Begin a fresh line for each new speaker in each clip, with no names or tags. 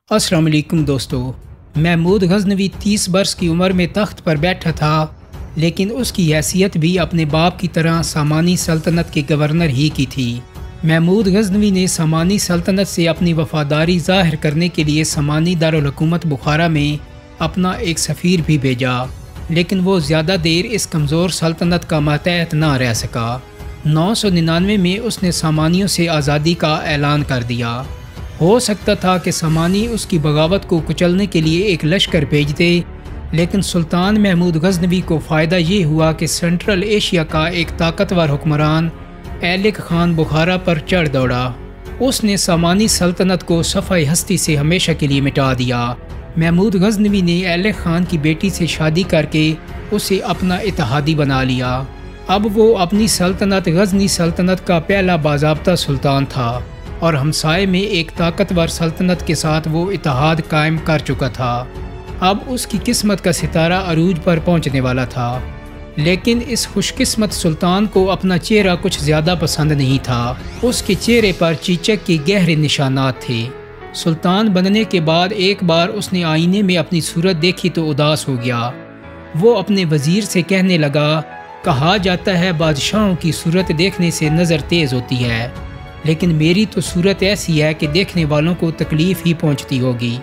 अस्सलाम वालेकुम दोस्तों। महमूद गज़नवी 30 बरस की उम्र में तख्त पर बैठा था, लेकिन उसकी हैसियत भी अपने बाप की तरह सामानी सल्तनत के गवर्नर ही की थी। महमूद गज़नवी ने सामानी सल्तनत से अपनी वफादारी ज़ाहिर करने के लिए सामानी दारुल हुकूमत बुखारा में अपना एक सफ़ीर भी भेजा, लेकिन वो ज़्यादा देर इस कमज़ोर सल्तनत का मातहत ना रह सका। 999 में उसने सामानियों से आज़ादी का ऐलान कर दिया। हो सकता था कि सामानी उसकी बगावत को कुचलने के लिए एक लश्कर भेज दे, लेकिन सुल्तान महमूद गज़नवी को फ़ायदा ये हुआ कि सेंट्रल एशिया का एक ताकतवर हुक्मरान ऐलिक ख़ान बुखारा पर चढ़ दौड़ा। उसने सामानी सल्तनत को सफ़ाई हस्ती से हमेशा के लिए मिटा दिया। महमूद गज़नवी ने ऐलिक ख़ान की बेटी से शादी करके उसे अपना इत्तेहादी बना लिया। अब वो अपनी सल्तनत गज़नी सल्तनत का पहला बाज़ाब्ता सुल्तान था और हमसाये में एक ताकतवर सल्तनत के साथ वो इत्तेहाद कायम कर चुका था। अब उसकी किस्मत का सितारा अरूज पर पहुंचने वाला था, लेकिन इस खुशकिस्मत सुल्तान को अपना चेहरा कुछ ज़्यादा पसंद नहीं था। उसके चेहरे पर चीचक के गहरे निशानात थे। सुल्तान बनने के बाद एक बार उसने आईने में अपनी सूरत देखी तो उदास हो गया। वो अपने वज़ीर से कहने लगा, कहा जाता है बादशाहों की सूरत देखने से नज़र तेज़ होती है, लेकिन मेरी तो सूरत ऐसी है कि देखने वालों को तकलीफ़ ही पहुंचती होगी।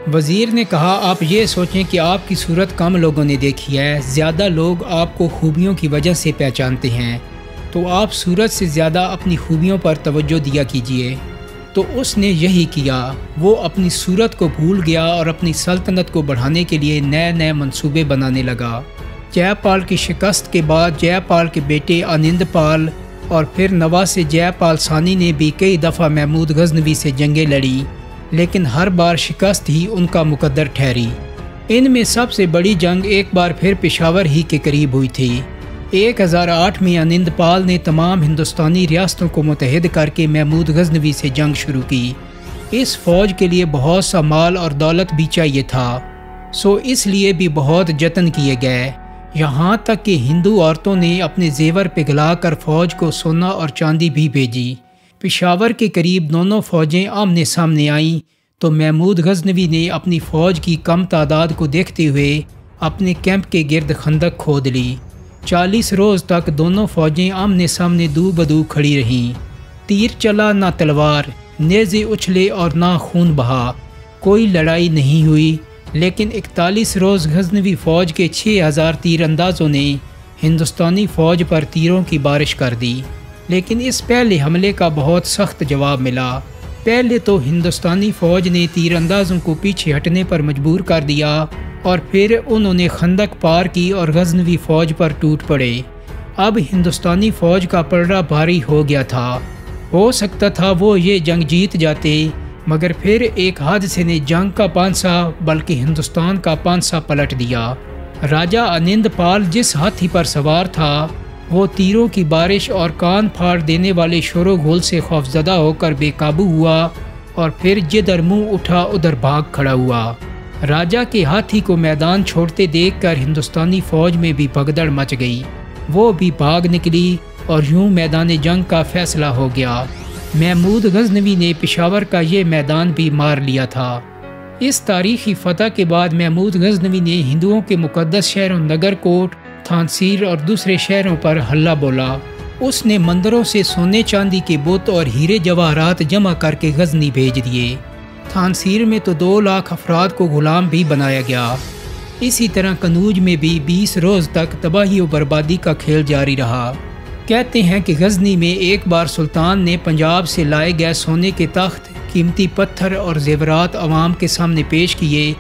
वज़ीर ने कहा, आप ये सोचें कि आपकी सूरत कम लोगों ने देखी है, ज़्यादा लोग आपको खूबियों की वजह से पहचानते हैं, तो आप सूरत से ज़्यादा अपनी खूबियों पर तवज्जो दिया कीजिए। तो उसने यही किया। वो अपनी सूरत को भूल गया और अपनी सल्तनत को बढ़ाने के लिए नए नए मंसूबे बनाने लगा। जयपाल की शिकस्त के बाद जयपाल के बेटे आनंदपाल और फिर नवासे जयपाल सानी ने भी कई दफ़ा महमूद गज़नवी से जंगें लड़ी, लेकिन हर बार शिकस्त ही उनका मुकद्दर ठहरी। इनमें सबसे बड़ी जंग एक बार फिर पेशावर ही के करीब हुई थी। 1008 में आनंदपाल ने तमाम हिंदुस्तानी रियासतों को मुतहद करके महमूद गज़नवी से जंग शुरू की। इस फ़ौज के लिए बहुत सा माल और दौलत भी चाहिए था, सो इसलिए भी बहुत जतन किए गए। यहाँ तक कि हिंदू औरतों ने अपने जेवर पिघला कर फ़ौज को सोना और चांदी भी भेजी। पेशावर के करीब दोनों फ़ौजें आमने सामने आईं तो महमूद गज़नवी ने अपनी फ़ौज की कम तादाद को देखते हुए अपने कैंप के गिर्द खंदक खोद ली। 40 रोज़ तक दोनों फ़ौजें आमने सामने दू बदू खड़ी रहीं। तीर चला ना तलवार, नेज़े उछले और ना खून बहा। कोई लड़ाई नहीं हुई, लेकिन 41 रोज़ गज़नवी फ़ौज के 6000 तीरंदाज़ों ने हिंदुस्तानी फ़ौज पर तीरों की बारिश कर दी, लेकिन इस पहले हमले का बहुत सख्त जवाब मिला। पहले तो हिंदुस्तानी फ़ौज ने तीरंदाज़ों को पीछे हटने पर मजबूर कर दिया और फिर उन्होंने खंदक पार की और गज़नवी फ़ौज पर टूट पड़े। अब हिंदुस्तानी फ़ौज का पलड़ा भारी हो गया था। हो सकता था वो ये जंग जीत जाते, मगर फिर एक हादसे ने जंग का पांसा बल्कि हिंदुस्तान का पांसा पलट दिया। राजा आनंदपाल जिस हाथी पर सवार था, वो तीरों की बारिश और कान फाड़ देने वाले शोरो घोल से खौफजदा होकर बेकाबू हुआ और फिर जिधर मुंह उठा उधर भाग खड़ा हुआ। राजा के हाथी को मैदान छोड़ते देखकर हिंदुस्तानी फ़ौज में भी भगदड़ मच गई। वो भी भाग निकली और यूं मैदान जंग का फैसला हो गया। महमूद गज़नवी ने पेशावर का ये मैदान भी मार लिया था। इस तारीखी फ़तह के बाद महमूद गज़नवी ने हिंदुओं के मुक़द्दस शहरों नगरकोट, थानसीर और दूसरे शहरों पर हल्ला बोला। उसने मंदिरों से सोने चांदी के बुत और हीरे जवाहरात जमा करके गज़नी भेज दिए। थानसीर में तो 2 लाख अफराद को गुलाम भी बनाया गया। इसी तरह कनूज में भी 20 रोज़ तक तबाही और बर्बादी का खेल जारी रहा। कहते हैं कि गज़नी में एक बार सुल्तान ने पंजाब से लाए गए सोने के तख्त, कीमती पत्थर और जेवरात अवाम के सामने पेश किए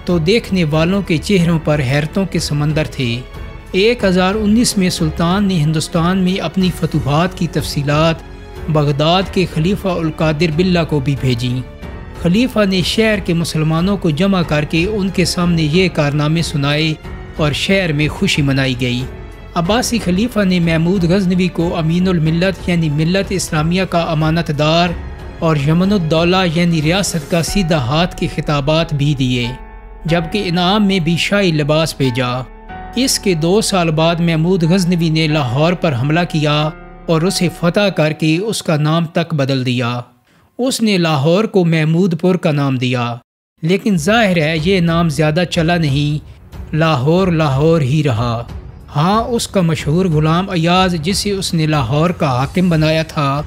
तो देखने वालों के चेहरों पर हैरतों के समंदर थे। 1019 में सुल्तान ने हिंदुस्तान में अपनी फतूहात की तफसीलात बगदाद के खलीफा उल कादिर बिल्ला को भी भेजी। खलीफा ने शहर के मुसलमानों को जमा करके उनके सामने ये कारनामे सुनाए और शहर में खुशी मनाई गई। अब्बासी खलीफा ने महमूद गज़नवी को अमीनुल मिल्लत यानी मिल्लत इस्लामिया का अमानतदार और यमनुद्दौला यानी रियासत का सीधा हाथ के खिताबात भी दिए, जबकि इनाम में भी शाही लिबास भेजा। इसके 2 साल बाद महमूद गज़नवी ने लाहौर पर हमला किया और उसे फतह करके उसका नाम तक बदल दिया। उसने लाहौर को महमूदपुर का नाम दिया। لیکن ظاہر ہے یہ نام زیادہ چلا نہیں، لاہور لاہور ہی رہا۔ ہاں، اس کا مشہور غلام ایاز جسے اس نے لاہور کا حاکم بنایا تھا،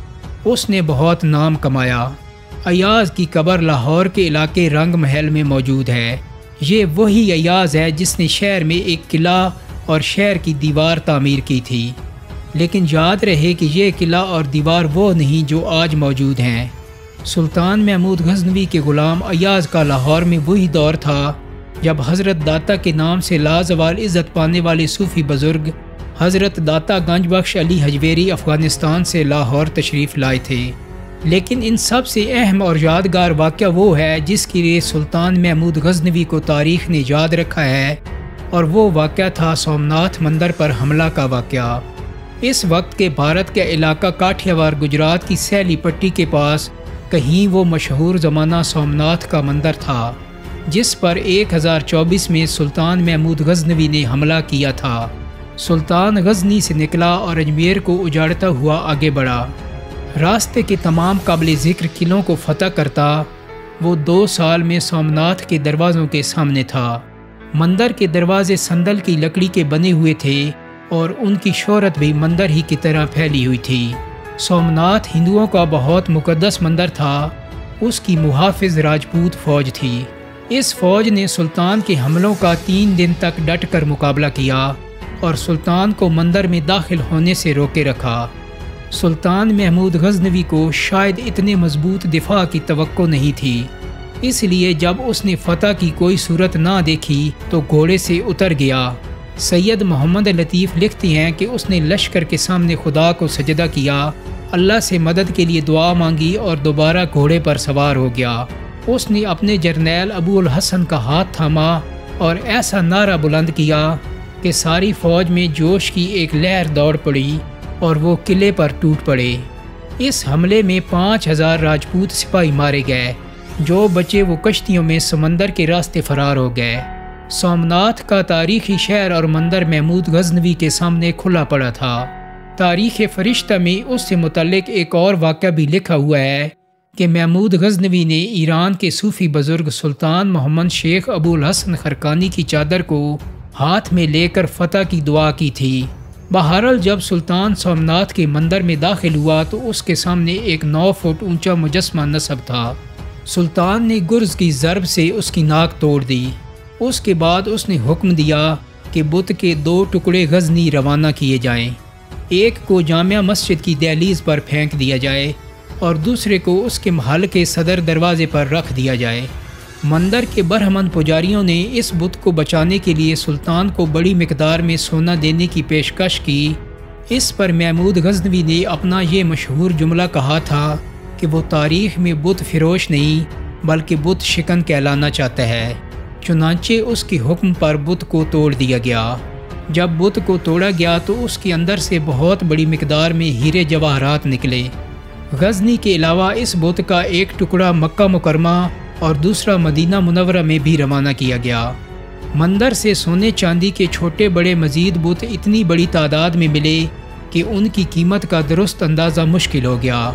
اس نے بہت نام کمایا۔ ایاز کی قبر لاہور کے علاقے رنگ محل میں موجود ہے۔ یہ وہی ایاز ہے جس نے شہر میں ایک قلعہ اور شہر کی دیوار تعمیر کی تھی، لیکن یاد رہے کہ یہ قلعہ اور دیوار وہ نہیں جو آج موجود ہیں۔ سلطان محمود غزنوی کے غلام ایاز کا لاہور میں وہی دور تھا جب حضرت داتا کے نام سے لازوال عزت پانے والے صوفی بزرگ حضرت داتا گنج بخش علی حجویری افغانستان سے لاہور تشریف لائے تھے۔ لیکن ان سب سے اہم اور یادگار واقعہ وہ ہے جس کے لیے سلطان محمود غزنوی کو تاریخ نے یاد رکھا ہے، اور وہ واقعہ تھا سومناتھ مندر پر حملہ کا واقعہ۔ اس وقت کے بھارت کا علاقہ کاٹھیاوار گجرات کی سیلی پٹی کے پاس کہیں وہ مشہور زمانہ سومناتھ کا مندر تھا، جس پر 1024 میں سلطان محمود غزنوی نے حملہ کیا تھا۔ سلطان غزنی سے نکلا اور اجمیر کو اجاڑتا ہوا آگے بڑھا۔ راستے کے تمام قابل ذکر قلعوں کو فتح کرتا وہ 2 سال میں سومناتھ کے دروازوں کے سامنے تھا۔ مندر کے دروازے سندل کی لکڑی کے بنے ہوئے تھے اور ان کی شہرت بھی مندر ہی کی طرح پھیلی ہوئی تھی۔ سومناتھ ہندوؤں کا بہت مقدس مندر تھا۔ اس کی محافظ راجپوت فوج تھی۔ اس فوج نے سلطان کے حملوں کا 3 دن تک ڈٹ کر مقابلہ کیا اور سلطان کو مندر میں داخل ہونے سے روکے رکھا۔ سلطان محمود غزنوی کو شاید اتنے مضبوط دفاع کی توقع نہیں تھی، اس لیے جب اس نے فتح کی کوئی صورت نہ دیکھی تو گھوڑے سے اتر گیا۔ سید محمد لطیف لکھتے ہیں کہ اس نے لشکر کے سامنے خدا کو سجدہ کیا، اللہ سے مدد کے لیے دعا مانگی اور دوبارہ گھوڑے پر سوار ہو گیا۔ اس نے اپنے جرنیل ابو الحسن کا ہاتھ تھاما اور ایسا نعرہ بلند کیا کہ ساری فوج میں جوش کی ایک لہر دوڑ پڑی اور وہ قلعے پر ٹوٹ پڑے۔ اس حملے میں 5000 راجپوت سپاہی مارے گئے، جو بچے وہ کشتیوں میں سمندر کے راستے فرار ہو گئے۔ سومناتھ کا تاریخی شہر اور مندر محمود غزنوی کے سامنے کھلا پڑا تھا۔ تاریخ فرشتہ میں اس سے متعلق ایک اور واقعہ بھی لکھا ہوا ہے کہ محمود غزنوی نے ایران کے صوفی بزرگ سلطان محمد شیخ ابو الحسن خرقانی کی چادر کو ہاتھ میں لے کر فتح کی دعا کی تھی۔ بہرحال جب سلطان سومناتھ کے مندر میں داخل ہوا تو اس کے سامنے ایک 9 فٹ اونچا مجسمہ نصب تھا۔ سلطان نے گرز کی ضرب سے اس کی ناک توڑ دی۔ اس کے بعد اس نے حکم دیا کہ بت کے 2 ٹکڑے غزنی روانہ کیے جائیں، ایک کو جامع مسجد کی دہلیز پر پھینک دیا جائے اور دوسرے کو اس کے محل کے صدر دروازے پر رکھ دیا جائے۔ مندر کے برہمن پجاریوں نے اس بت کو بچانے کے لیے سلطان کو بڑی مقدار میں سونا دینے کی پیشکش کی۔ اس پر محمود غزنوی نے اپنا یہ مشہور جملہ کہا تھا کہ وہ تاریخ میں بت فروش نہیں بلکہ بت شکن کہلانا چاہتا ہے۔ چنانچہ اس کے حکم پر بت کو توڑ دیا گیا۔ جب بت کو توڑا گیا تو اس کے اندر سے بہت بڑی مقدار میں ہیرے جواہرات نکلے۔ غزنی کے علاوہ اس بت کا ایک ٹکڑا مکہ مکرمہ اور دوسرا مدینہ منورہ میں بھی روانہ کیا گیا۔ مندر سے سونے چاندی کے چھوٹے بڑے مزید بت اتنی بڑی تعداد میں ملے کہ ان کی قیمت کا درست اندازہ مشکل ہو گیا۔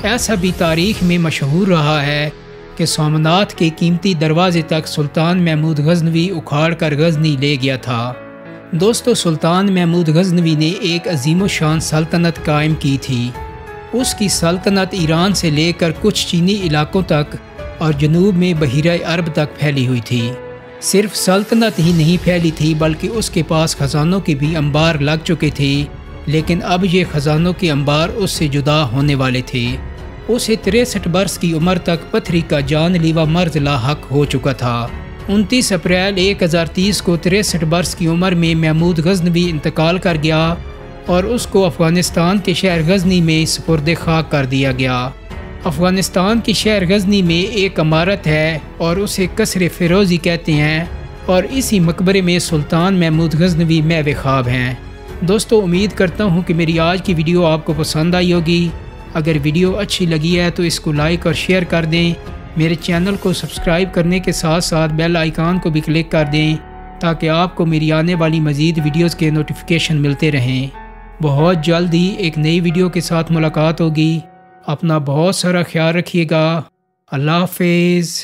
ایسا بھی تاریخ میں مشہور رہا ہے کہ سومناتھ کے قیمتی دروازے تک سلطان محمود غزنوی اکھاڑ کر غزنی لے گیا تھا۔ دوستو، سلطان محمود غزنوی نے ایک عظیم الشان سلطنت قائم کی تھی۔ اس کی سلطنت ایران سے لے کر کچھ چینی علاقوں تک اور جنوب میں بحیرہ عرب تک پھیلی ہوئی تھی۔ صرف سلطنت ہی نہیں پھیلی تھی بلکہ اس کے پاس خزانوں کے بھی انبار لگ چکے تھے، لیکن اب یہ خزانوں کے انبار اس سے جدا ہونے والے تھے۔ اسے 63 برس کی عمر تک پتھری کا جان لیوا مرض لاحق ہو چکا تھا۔ 29 اپریل 1030 کو 63 برس کی عمر میں محمود غزنوی انتقال کر گیا اور اس کو افغانستان کے شہر غزنی میں سپرد خاک کر دیا گیا۔ افغانستان کی شہر غزنی میں ایک عمارت ہے اور اسے قصر فیروزی کہتے ہیں، اور اسی مقبرے میں سلطان محمود غزنوی محو خواب ہیں۔ دوستو، امید کرتا ہوں کہ میری آج کی ویڈیو آپ کو پسند آئی ہوگی۔ اگر ویڈیو اچھی لگی ہے تو اس کو لائک اور شیئر کر دیں۔ میرے چینل کو سبسکرائب کرنے کے ساتھ ساتھ بیل آئیکن کو بھی کلک کر دیں تاکہ آپ کو میری آنے والی مزید ویڈیوز کے نوٹیفیکیشن ملتے رہیں۔ بہت جلد ہی ایک نئی ویڈیو کے ساتھ ملاقات ہوگی۔ اپنا بہت سارا خیال رکھیے گا۔ اللہ حافظ۔